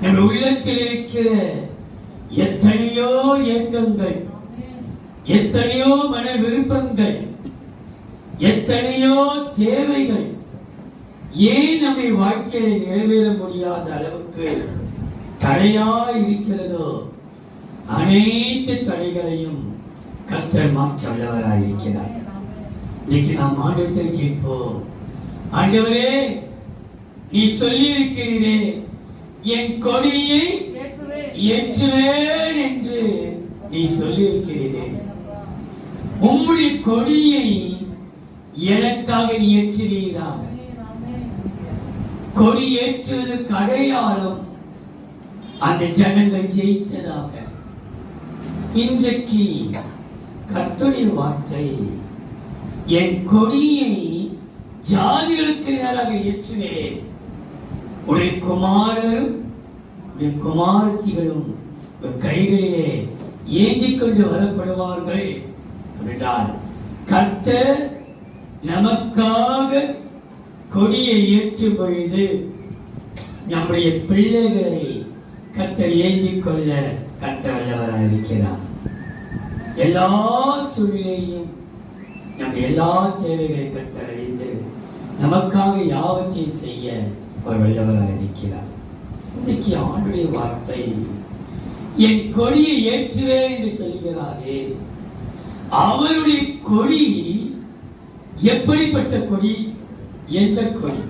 நம் உள்ளத்தில் இருக்கிற எத்தனையோ ஏக்கங்கள், எத்தனையோ மன விருப்பங்கள், எத்தனையோ தேவைகள் ஏன் நம்மை வாழ்க்கையை நிறைவேற முடியாத அளவுக்கு தடையா இருக்கிறதோ, அனைத்து தடைகளையும் கர்த்தர் மாற்ற வல்லவராயிருக்கிறார். இன்னைக்கு நாம் ஆண்டவரிடம் கேட்போம், ஆண்டவரே நீ சொல்லி இருக்கிறீரே என் கொடியை ஏற்றுவேன் என்று நீ சொல்லி இருக்கிறீரே, உம்முடைய கொடியை எனக்காக நீ ஏற்றுவீராக. கொடி ஏற்றுவதற்கு அடையாளம் அந்த ஜனங்கள் ஜெயித்ததாக. இன்றைக்கு கர்த்தருடைய வார்த்தை, என் கொடியை ஜாதிகளுக்கு நேராக ஏற்றுவேன், உடைய குமாரரும் உடைய குமாரத்திகளும் கைகளிலே ஏந்திக் கொண்டு வரப்படுவார்கள் என்றால், கர்த்தர் நமக்காக கொடியை ஏற்றும் பொழுது நம்முடைய பிள்ளைகளை கர்த்தர் ஏந்திக் கொள்ள கர்த்தர் வல்லவராக இருக்கிறார். எல்லா சூழ்நிலையும் நம்ம எல்லா தேவைகளை கர்த்தர் அறிந்து நமக்காக யாவற்றையும் செய்ய அவர் வல்லவராக இருக்கிறார். இன்றைக்கு ஆண்டுடைய வார்த்தை, என் கொடியை ஏற்றுவேன் என்று சொல்கிறாரே, அவருடைய கொடி எப்படிப்பட்ட கொடி? எந்த கொடி?